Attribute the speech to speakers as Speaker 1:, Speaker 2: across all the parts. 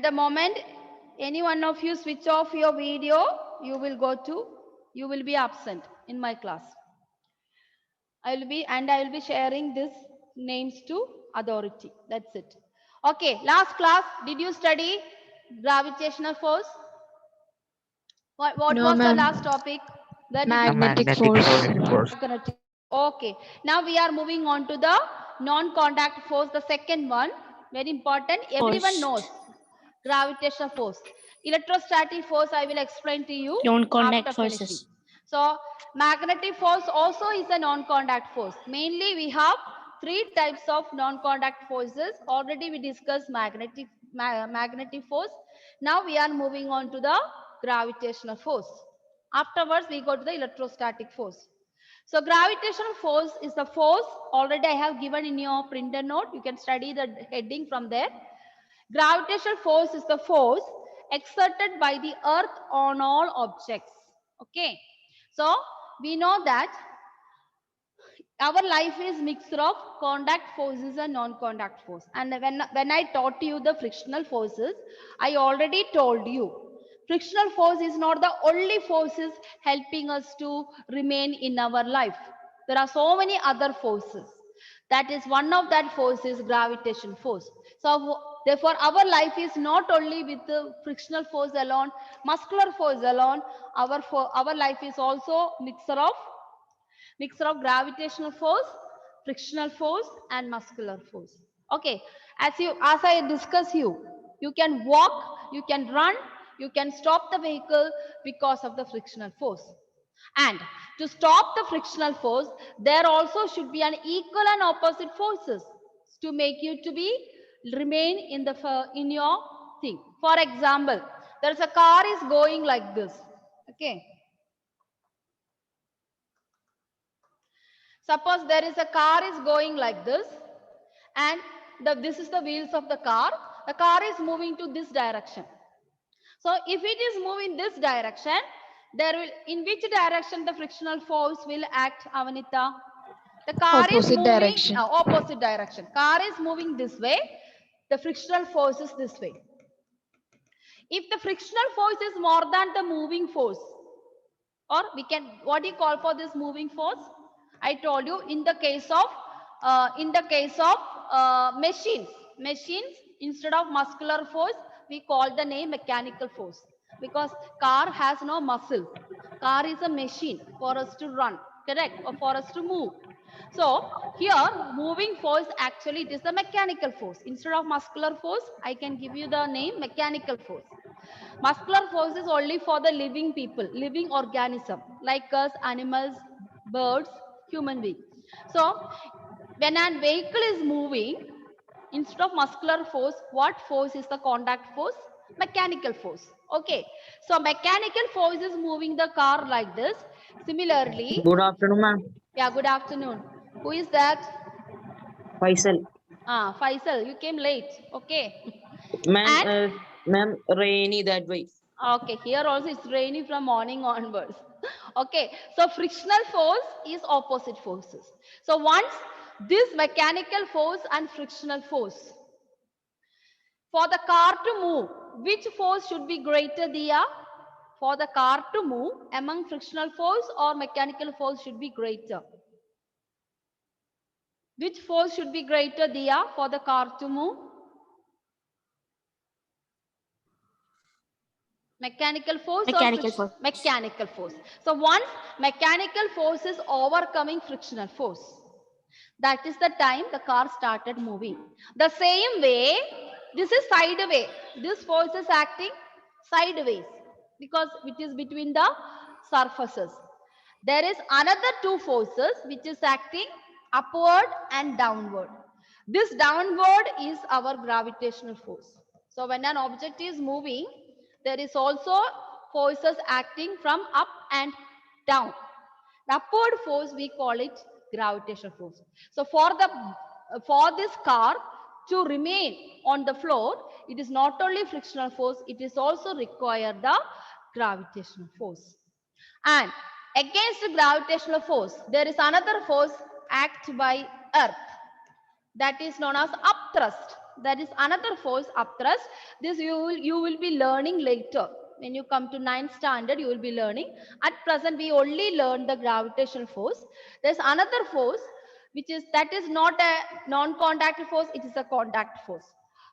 Speaker 1: the moment any one of you switch off your video, you will be absent in my class. I will be sharing these names to authority. That's it. Okay, last class, did you study gravitational force? What
Speaker 2: No,
Speaker 1: was the
Speaker 2: ma'am.
Speaker 1: last topic? Where did you?
Speaker 3: A
Speaker 2: Magnetic
Speaker 3: magnetic
Speaker 2: force.
Speaker 3: force.
Speaker 4: Magnetic force.
Speaker 1: Magnetic. Okay. Now we are moving on to the non-contact force, the second one. Very important. Everyone
Speaker 2: Force.
Speaker 1: knows gravitational force. Electrostatic force, I will explain to you after
Speaker 2: Non-contact
Speaker 1: finishing.
Speaker 2: forces.
Speaker 1: So magnetic force also is a non-contact force. Mainly we have three types of non-contact forces. Already we discussed magnetic force. Now we are moving on to the gravitational force. Afterwards we go to the electrostatic force. So gravitational force is the force already I have given in your printed note. You can study the heading from there. Gravitational force is the force exerted by the earth on all objects. Okay. So we know that our life is mixture of contact forces and non-contact force. And when I taught you the frictional forces, I already told you frictional force is not the only forces helping us to remain in our life. There are so many other forces. That is one of that force is gravitation force. So therefore our life is not only with the frictional force alone, muscular force alone. Our life is also mixture of gravitational force, frictional force, and muscular force. Okay, as I discuss you can walk, you can run, you can stop the vehicle because of the frictional force. And to stop the frictional force, there also should be an equal and opposite forces to make you to be remain in your thing. For example, there's a car is going like this. Okay. Suppose there is a car is going like this, and this is the wheels of the car. The car is moving to this direction. So if it is moving this direction, in which direction the frictional force will act, Avanita? The car is
Speaker 2: Opposite
Speaker 1: moving
Speaker 2: direction.
Speaker 1: opposite direction. Car is moving this way. The frictional force is this way. If the frictional force is more than the moving force, or what do you call for this moving force? I told you in the case of machines, instead of muscular force we call the name mechanical force, because car has no muscle. Car is a machine for us to run, correct, or for us to move. So here moving force, actually it is the mechanical force. Instead of muscular force I can give you the name mechanical force. Muscular force is only for the living people, living organism like us, animals, birds, human being. So when a vehicle is moving, instead of muscular force, what force is the contact force? Mechanical force. Okay. So mechanical force is moving the car like this. Similarly,
Speaker 5: Good afternoon, ma'am.
Speaker 1: yeah, good afternoon. Who is that?
Speaker 5: Faisal.
Speaker 1: Faisal, you came late. Okay.
Speaker 5: Ma'am,
Speaker 1: And
Speaker 5: ma'am, rainy that way.
Speaker 1: okay, here also it's rainy from morning onwards. Okay, so frictional force is opposite forces. So once this mechanical force and frictional force, for the car to move, which force should be greater, Dia? For the car to move, among frictional force or mechanical force should be greater? Which force should be greater, Dia, for the car to move? Mechanical force or
Speaker 2: Mechanical force.
Speaker 1: mechanical force. So once mechanical force is overcoming frictional force, that is the time the car started moving. The same way, this is sideways. This force is acting sideways because it is between the surfaces. There is another two forces which is acting upward and downward. This downward is our gravitational force. So when an object is moving, there is also forces acting from up and down. The upward force we call it gravitational force. So for this car to remain on the floor, it is not only frictional force, it is also require the gravitational force. And against the gravitational force, there is another force act by earth, that is known as upthrust. That is another force, upthrust. This you will be learning later. When you come to 9th standard, you will be learning. At present, we only learn the gravitational force. There's another force, that is not a non-contact force, it is a contact force.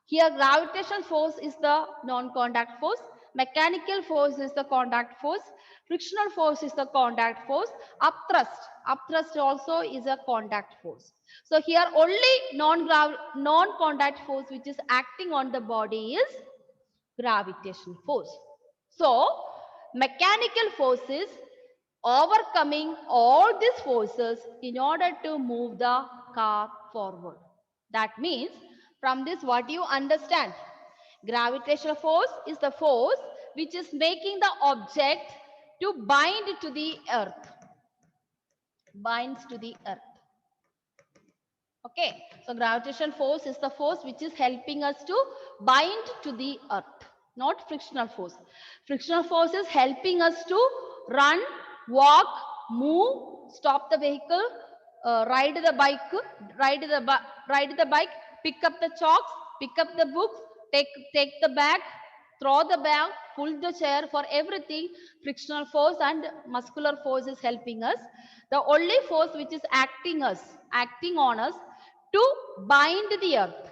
Speaker 1: Here, gravitational force is the non-contact force. Mechanical force is the contact force. Frictional force is the contact force. Upthrust also is a contact force. So here only non-contact force which is acting on the body is gravitational force. So mechanical force is overcoming all these forces in order to move the car forward. That means from this what you understand? Gravitational force is the force which is making the object to bind to the earth. Binds to the earth. Okay, so gravitational force is the force which is helping us to bind to the earth, not frictional force. Frictional force is helping us to run, walk, move, stop the vehicle, ride the bike, pick up the chalks, pick up the books, take the bag, throw the bag, pull the chair. For everything, frictional force and muscular force is helping us. The only force which is acting on us to bind the earth.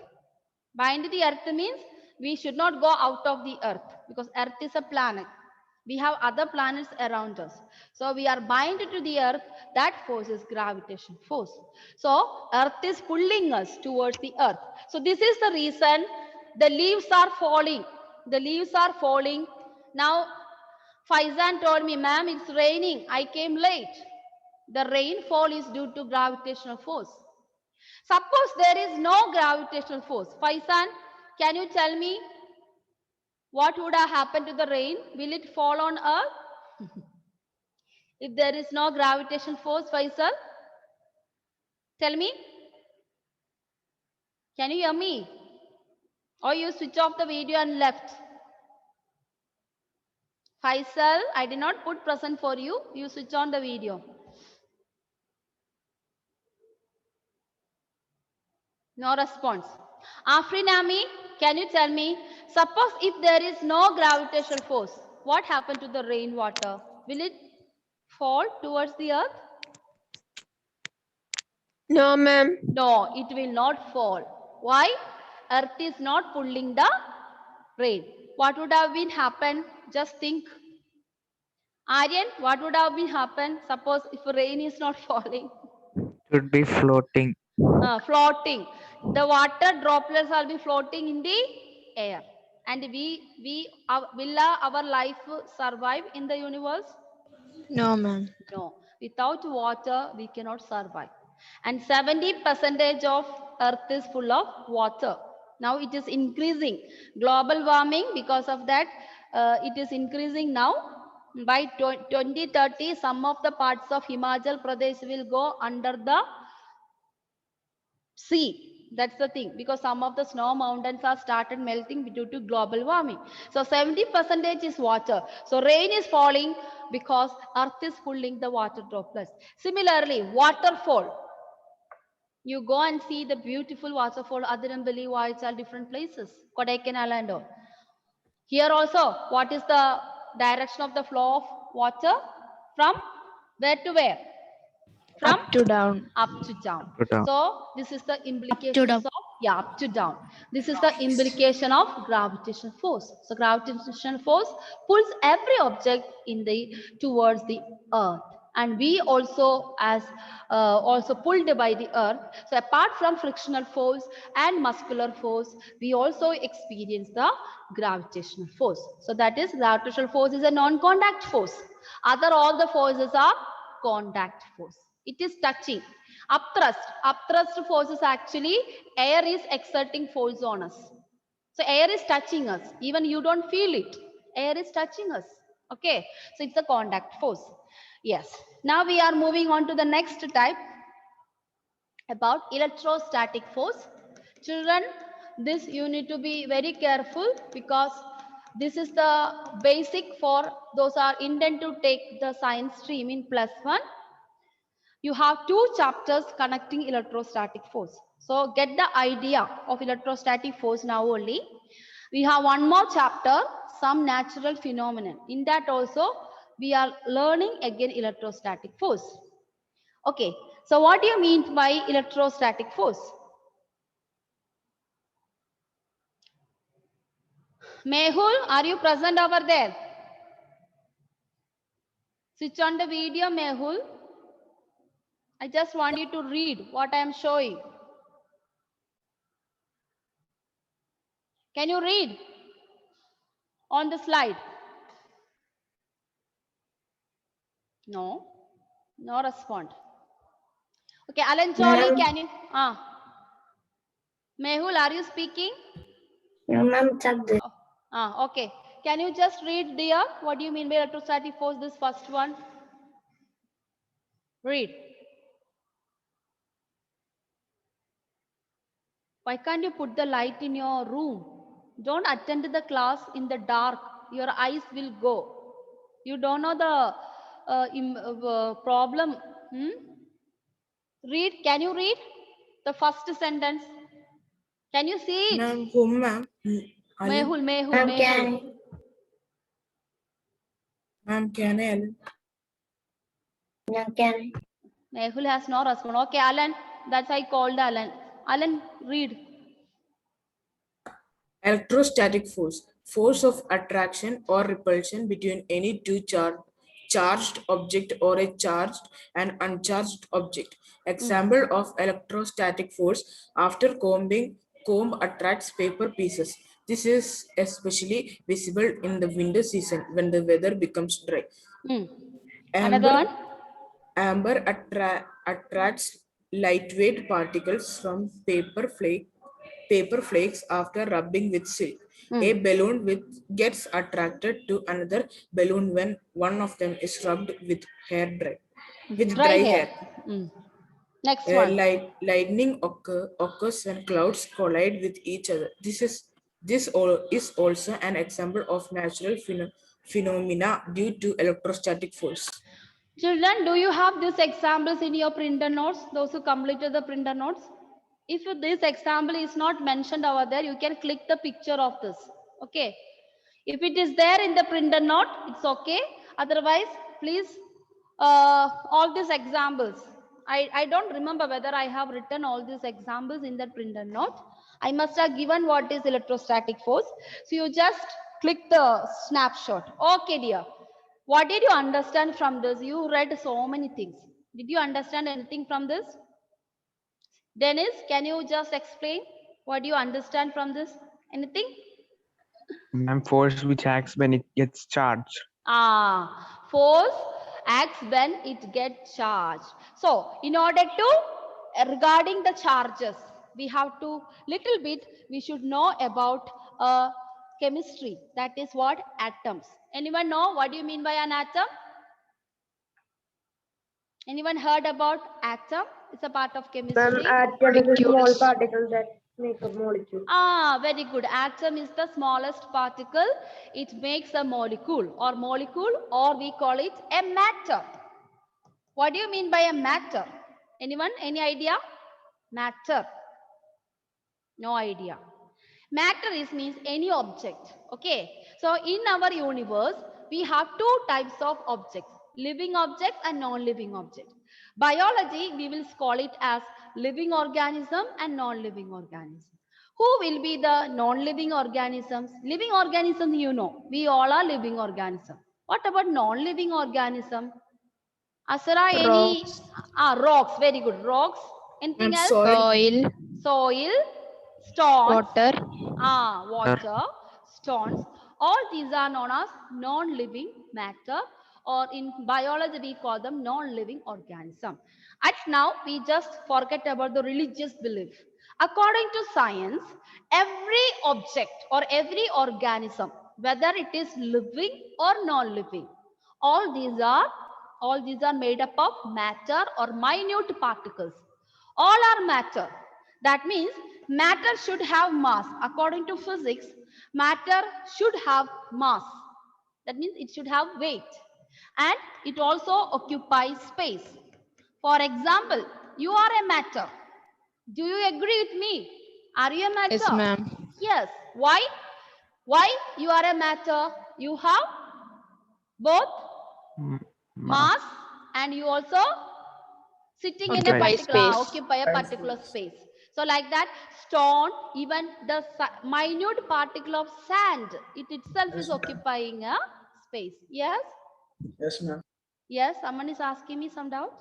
Speaker 1: Bind the earth means we should not go out of the earth, because earth is a planet. We have other planets around us. So we are bind to the earth. That force is gravitation force. So earth is pulling us towards the earth. So this is the reason the leaves are falling. The leaves are falling. Now Faizan told me, ma'am, it's raining. I came late. The rainfall is due to gravitational force. Suppose there is no gravitational force. Faizan, can you tell me what would have happened to the rain? Will it fall on earth? If there is no gravitational force, Faisal, tell me. Can you hear me? Or you switch off the video and left? Faisal, I did not put present for you. You switch on the video. No response. Afrinami, can you tell me? Suppose if there is no gravitational force, what happened to the rainwater? Will it fall towards the earth?
Speaker 2: No, ma'am.
Speaker 1: No, it will not fall. Why? Earth is not pulling the rain. What would have been happened? Just think. Aryan, what would have been happened? Suppose if rain is not falling.
Speaker 3: Should be floating.
Speaker 1: Floating. The water droplets will be floating in the air. And will our life survive in the universe?
Speaker 2: No, ma'am.
Speaker 1: No. Without water, we cannot survive. And 70% of earth is full of water. Now it is increasing. Global warming, because of that, it is increasing now. By 2030, some of the parts of Himachal Pradesh will go under the sea. That's the thing, because some of the snow mountains are started melting due to global warming. So 70% is water. So rain is falling because earth is pulling the water droplets. Similarly, waterfall. You go and see the beautiful waterfall, Adirambali, Vaichal, different places, Kodaikanal and all. Here also, what is the direction of the flow of water? From where to where? From
Speaker 2: Up to down.
Speaker 1: up to down.
Speaker 3: To down.
Speaker 1: So this is the
Speaker 2: down.
Speaker 1: implications of up to down. This is the implication of gravitational force. So gravitational force pulls every object towards the earth, and we also also pulled by the earth. So apart from frictional force and muscular force, we also experience the gravitational force. So that is, gravitational force is a non-contact force. All the forces are contact force. It is touching. Upthrust force is actually air is exerting force on us. So air is touching us. Even you don't feel it. Air is touching us. Okay. So it's a contact force. Yes. Now we are moving on to the next type about electrostatic force. Children, this you need to be very careful, because this is the basic for those are intended to take the science stream in +1. You have 2 chapters connecting electrostatic force. So get the idea of electrostatic force now only. We have one more chapter, some natural phenomenon. In that also, we are learning again electrostatic force. Okay, so what do you mean by electrostatic force? Mehul, are you present over there? Switch on the video, Mehul. I just want you to read what I am showing. Can you read on the slide? No, no respond. Okay, Alan Jolly,
Speaker 2: Ma'am.
Speaker 1: can you? Mehul, are you speaking?
Speaker 2: No, ma'am, check this.
Speaker 1: Okay. Can you just read, dear? What do you mean by electrostatic force? This first one. Read. Why can't you put the light in your room? Don't attend the class in the dark. Your eyes will go. You don't know the problem. Read. Can you read the first sentence? Can you see it?
Speaker 4: Ma'am, whom ma'am?
Speaker 1: Mehul, Mehul,
Speaker 2: Ma'am,
Speaker 1: Mehul.
Speaker 2: can
Speaker 4: Ma'am, can I? Alan?
Speaker 2: Ma'am, can
Speaker 1: Mehul has no response. Okay, Alan. That's why I called Alan. Alan, read.
Speaker 4: Electrostatic force. Force of attraction or repulsion between any two charged object or a charged and uncharged object. Example of electrostatic force after comb attracts paper pieces. This is especially visible in the winter season when the weather becomes dry.
Speaker 1: Another one.
Speaker 4: Amber attracts lightweight particles from paper flakes after rubbing with silk. A balloon gets attracted to another balloon when one of them is rubbed with dry hair.
Speaker 1: Next one.
Speaker 4: Lightning occurs when clouds collide with each other. This is also an example of natural phenomena due to electrostatic force.
Speaker 1: Children, do you have these examples in your printer notes? Those who completed the printer notes? If this example is not mentioned over there, you can click the picture of this. Okay. If it is there in the printer note, it's okay. Otherwise, please, all these examples. I don't remember whether I have written all these examples in that printer note. I must have given what is electrostatic force. So you just click the snapshot. Okay, dear. What did you understand from this? You read so many things. Did you understand anything from this? Dennis, can you just explain what you understand from this? Anything?
Speaker 3: Ma'am, force which acts when it gets charged.
Speaker 1: Force acts when it gets charged. So, in order to, regarding the charges, we have to, little bit, we should know about chemistry. That is what? Atoms. Anyone know what do you mean by an atom? Anyone heard about atom? It's a part of chemistry.
Speaker 2: atom is a small particle that make a molecule.
Speaker 1: Very good. Atom is the smallest particle. It makes a molecule, or we call it a matter. What do you mean by a matter? Anyone? Any idea? Matter. No idea. Matter means any object. Okay. So in our universe, we have two types of objects, living objects and non-living objects. Biology, we will call it as living organism and non-living organism. Who will be the non-living organisms? Living organisms, you know, we all are living organisms. What about non-living organism? Asara, any? Rocks. Very good. Rocks. Anything
Speaker 4: And
Speaker 1: else?
Speaker 2: Soil,
Speaker 1: Soil, stones,
Speaker 2: water,
Speaker 1: water, stones. All these are known as non-living matter, or in biology we call them non-living organism. At now we just forget about the religious belief. According to science, every object or every organism, whether it is living or non-living, all these are made up of matter or minute particles. All are matter. That means matter should have mass. According to physics, matter should have mass. That means it should have weight. And it also occupies space. For example, you are a matter. Do you agree with me? Are you a matter?
Speaker 6: Yes, ma'am.
Speaker 1: Yes. Why? Why you are a matter? You have both
Speaker 3: Mm,
Speaker 1: mass and you also sitting in a
Speaker 6: Occupy
Speaker 1: particular,
Speaker 6: space.
Speaker 1: occupy a particular space. So like that, stone, even the minute particle of sand, it itself is occupying a space. Yes?
Speaker 4: Yes, ma'am.
Speaker 1: Yes, someone is asking me some doubt?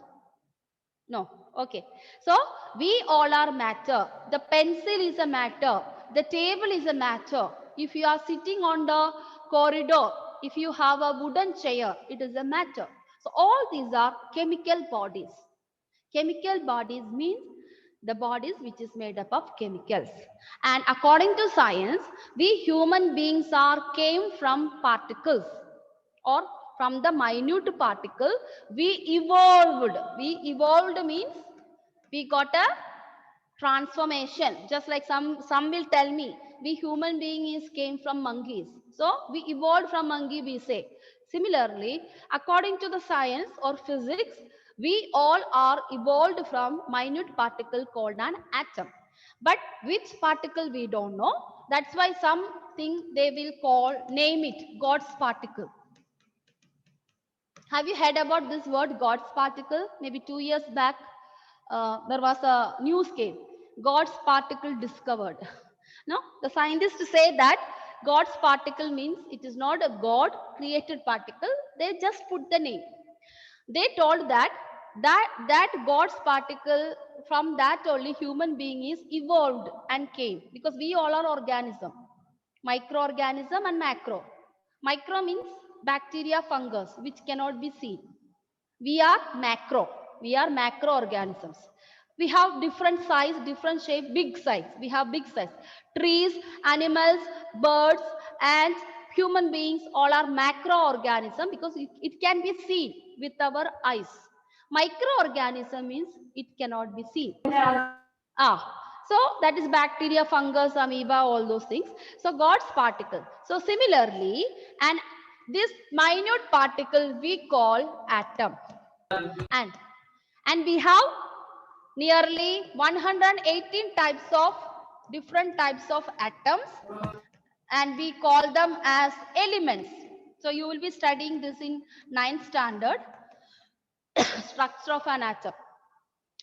Speaker 1: No. Okay. So we all are matter. The pencil is a matter. The table is a matter. If you are sitting on the corridor, if you have a wooden chair, it is a matter. So all these are chemical bodies. Chemical bodies means the bodies which is made up of chemicals. And according to science, we human beings are came from particles or from the minute particle. We evolved means we got a transformation. Just like some will tell me we human beings came from monkeys, so we evolved from monkey, we say. Similarly, according to the science or physics, we all are evolved from minute particle called an atom, but which particle we don't know. That's why something they will call, name it, God's particle. Have you heard about this word, God's particle? Maybe 2 years back, there was a news came, God's particle discovered. No, the scientists say that God's particle means it is not a God created particle. They just put the name. They told that God's particle, from that only human being is evolved and came, because we all are organism, microorganism and macro. Micro means bacteria, fungus, which cannot be seen. We are macro. We are macroorganisms. We have different size, different shape, big size. We have big size. Trees, animals, birds, and human beings all are macroorganism because it can be seen with our eyes. Microorganism means it cannot be seen. So that is bacteria, fungus, amoeba, all those things. So God's particle. So similarly, and this minute particle we call atom. And we have nearly 118 types of different types of atoms, and we call them as elements. So you will be studying this in 9th standard, structure of an atom.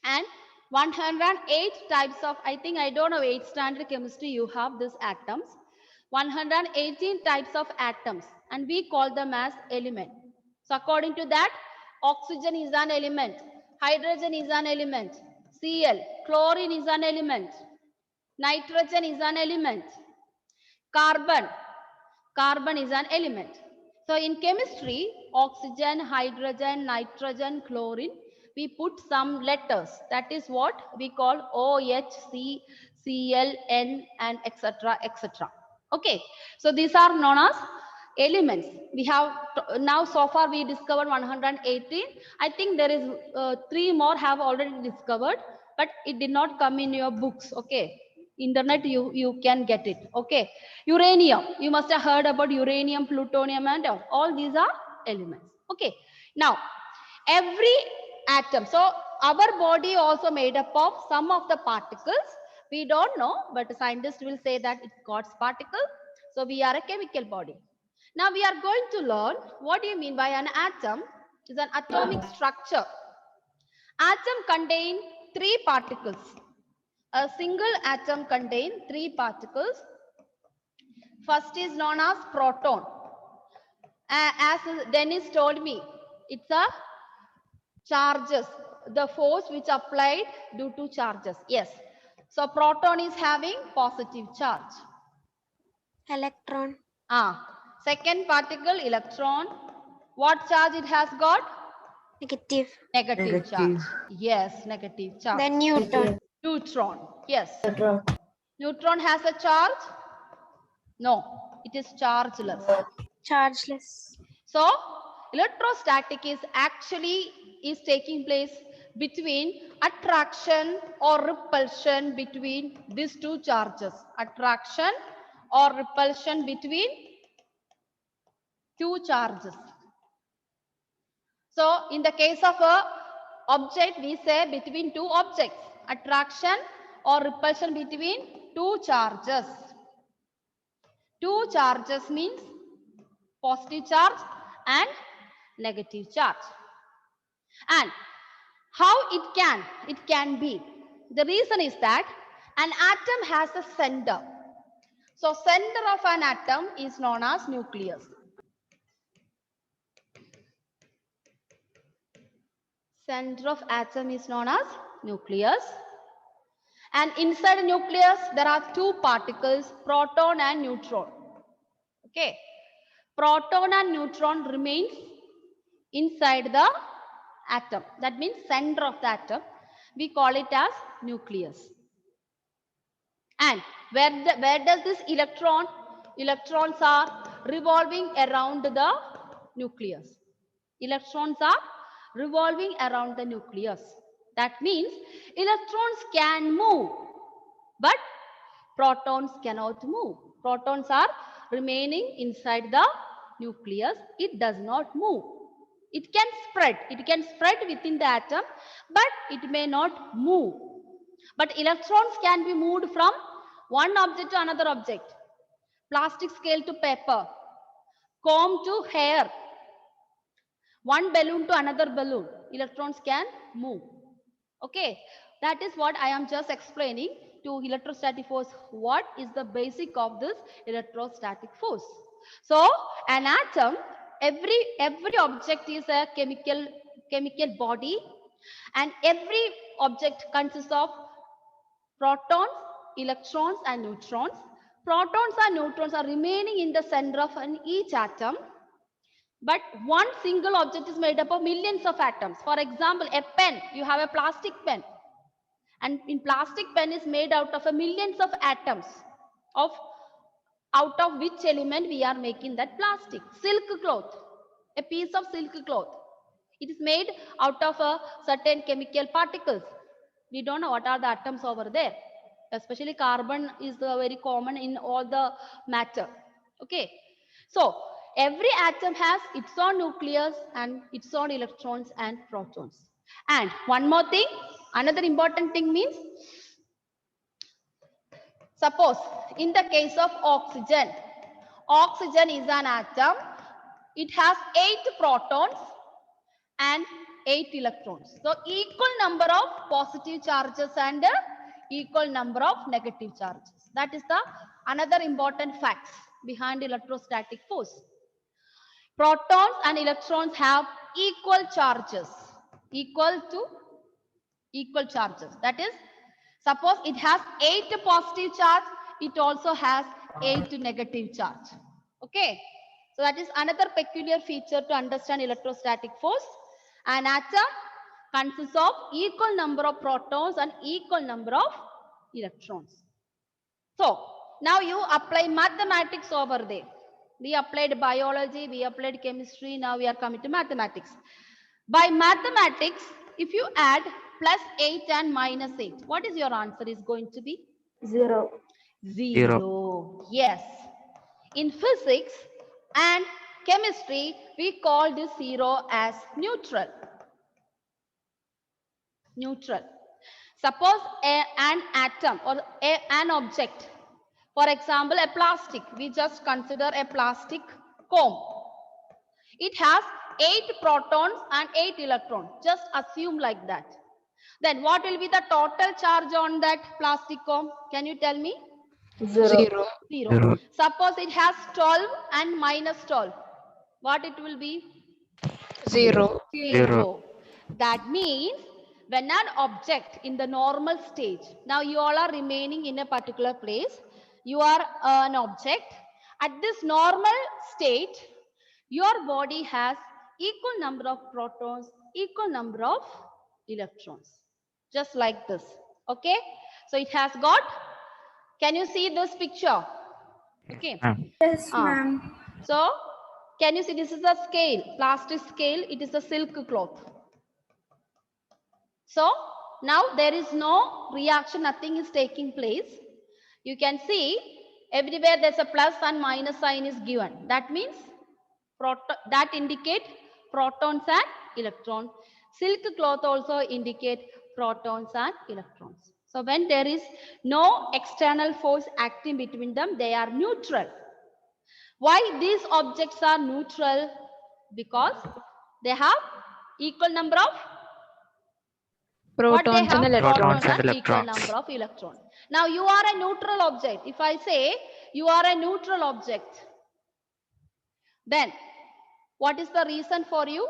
Speaker 1: And 108 types of, I think, I don't know, 8th standard chemistry you have this atoms. 118 types of atoms, and we call them as element. So according to that, oxygen is an element, hydrogen is an element, Cl, chlorine is an element, nitrogen is an element, carbon is an element. So in chemistry, oxygen, hydrogen, nitrogen, chlorine, we put some letters. That is what we call OH, C, Cl, N, and etc. etc. Okay, so these are known as elements. We have now, so far we discovered 118. I think there is 3 more have already discovered, but it did not come in your books. Okay, internet you can get it. Okay, uranium, you must have heard about uranium, plutonium, and all these are elements. Okay, now every atom, so our body also made up of some of the particles. We don't know, but scientists will say that it's God's particle. So we are a chemical body. Now we are going to learn what do you mean by an atom. Is an atomic structure. Atom contain 3 particles. A single atom contains 3 particles. First is known as proton. As Dennis told me, it's a charges, the force which applied due to charges. Yes. So proton is having positive charge.
Speaker 2: Electron.
Speaker 1: Second particle, electron. What charge it has got?
Speaker 2: Negative.
Speaker 1: Negative charge. Yes, negative charge.
Speaker 2: Then Newton.
Speaker 1: Neutron. Yes. Neutron has a charge? No, it is chargeless.
Speaker 2: Chargeless.
Speaker 1: So electrostatic is actually is taking place between attraction or repulsion between these 2 charges. Attraction or repulsion between 2 charges. So in the case of a object, we say between 2 objects, attraction or repulsion between two charges. Two charges means positive charge and negative charge. And how it can be? The reason is that an atom has a center. So center of an atom is known as nucleus. Center of atom is known as nucleus. And inside the nucleus, there are two particles, proton and neutron. Okay. Proton and neutron remains inside the atom. That means center of the atom. We call it as nucleus. And where does this electrons are revolving around the nucleus. Electrons are revolving around the nucleus. That means electrons can move, but protons cannot move. Protons are remaining inside the nucleus. It does not move. It can spread within the atom, but it may not move. But electrons can be moved from one object to another object. Plastic scale to paper, comb to hair, one balloon to another balloon. Electrons can move. Okay, that is what I am just explaining to electrostatic force. What is the basic of this electrostatic force? So an atom, every object is a chemical body, and every object consists of protons, electrons and neutrons. Protons and neutrons are remaining in the center of each atom. But one single object is made up of millions of atoms. For example, a pen, you have a plastic pen. And in plastic pen is made out of a millions of atoms, out of which element we are making that plastic. Silk cloth, a piece of silk cloth. It is made out of a certain chemical particles. We don't know what are the atoms over there. Especially carbon is very common in all the matter. Okay. So every atom has its own nucleus and its own electrons and protons. And one more thing, another important thing means, suppose in the case of oxygen, oxygen is an atom. It has 8 protons and 8 electrons. So equal number of positive charges and equal number of negative charges. That is the another important facts behind electrostatic force. Protons and electrons have equal charges, equal charges. That is, suppose it has 8 positive charge, it also has 8 negative charge. Okay. So that is another peculiar feature to understand electrostatic force. An atom consists of equal number of protons and equal number of electrons. So now you apply mathematics over there. We applied biology, we applied chemistry, now we are coming to mathematics. By mathematics, if you add plus 8 and minus 8, what is your answer is going to be?
Speaker 2: 0.
Speaker 1: 0. Yes. In physics and chemistry, we call this 0 as neutral. Neutral. Suppose an atom or an object, for example, a plastic, we just consider a plastic comb. It has 8 protons and 8 electrons. Just assume like that. Then what will be the total charge on that plastic comb? Can you tell me?
Speaker 2: 0.
Speaker 1: 0. Suppose it has 12 and minus 12. What it will be?
Speaker 6: 0.
Speaker 1: 0. That means when an object in the normal stage, now you all are remaining in a particular place, you are an object. At this normal state, your body has equal number of protons, equal number of electrons. Just like this. Okay. So it has got, can you see this picture? Okay.
Speaker 2: Yes, ma'am.
Speaker 1: So can you see this is a scale, plastic scale, it is a silk cloth. So now there is no reaction, nothing is taking place. You can see everywhere there's a plus and minus sign is given. That means that indicate protons and electrons. Silk cloth also indicate protons and electrons. So when there is no external force acting between them, they are neutral. Why these objects are neutral? Because they have equal number of what they
Speaker 6: Protons
Speaker 1: have?
Speaker 6: and electrons.
Speaker 3: Protons and
Speaker 1: Equal
Speaker 3: electrons.
Speaker 1: number of electrons. Now you are a neutral object. If I say you are a neutral object, then what is the reason for you?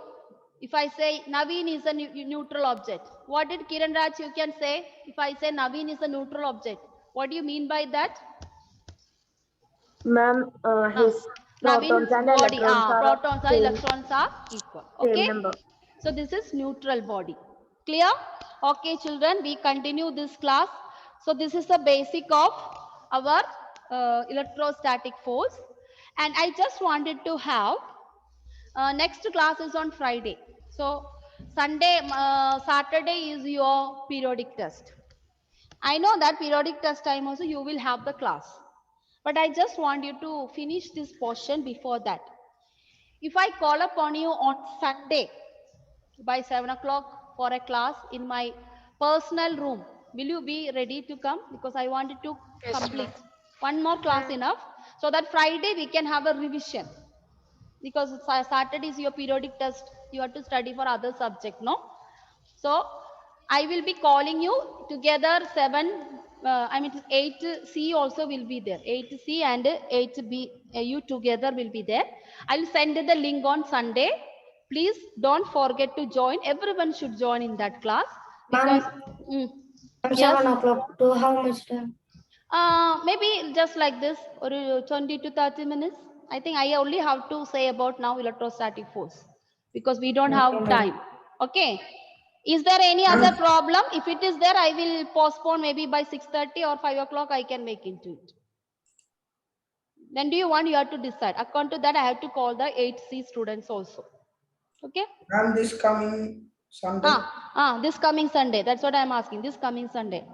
Speaker 1: If I say Naveen is a neutral object, what did Kiran Raj you can say? If I say Naveen is a neutral object, what do you mean by that?
Speaker 2: Ma'am, his
Speaker 1: Navin's
Speaker 2: protons and
Speaker 1: body,
Speaker 2: electrons are of
Speaker 1: protons and
Speaker 2: same,
Speaker 1: electrons are equal.
Speaker 2: same
Speaker 1: Okay.
Speaker 2: number.
Speaker 1: So this is neutral body. Clear? Okay, children, we continue this class. So this is the basic of our electrostatic force. And I just wanted to have next class is on Friday. So Sunday, Saturday is your periodic test. I know that periodic test time also you will have the class. But I just want you to finish this portion before that. If I call upon you on Sunday by 7 o'clock for a class in my personal room, will you be ready to come? Because I wanted to
Speaker 6: Yes,
Speaker 1: complete one more class enough so that Friday we can have a revision. Because Saturday is your periodic test, you have to study for other subject, no? So I will be calling you together 8C also will be there. 8C and 8B, you together will be there. I will send the link on Sunday. Please don't forget to join. Everyone should join in that class. Because,
Speaker 2: From
Speaker 1: yes.
Speaker 2: 7 o'clock to how much time?
Speaker 1: Maybe just like this, or 20 to 30 minutes. I think I only have to say about now electrostatic force because we don't have time. Okay. Is there any other problem? If it is there, I will postpone maybe by 6:30 or 5 o'clock. I can make into it. Then do you want? You have to decide. According to that, I have to call the 8C students also. Okay.
Speaker 7: Ma'am, this coming Sunday.
Speaker 1: This coming Sunday. That's what I'm asking. This coming Sunday.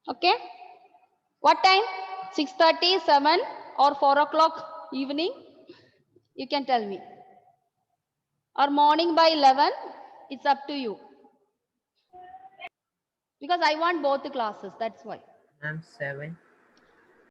Speaker 1: Okay. What time? 6:30, 7 or 4 o'clock evening? You can tell me. Or morning by 11? It's up to you. Because I want both the classes. That's why.
Speaker 5: Ma'am, 7.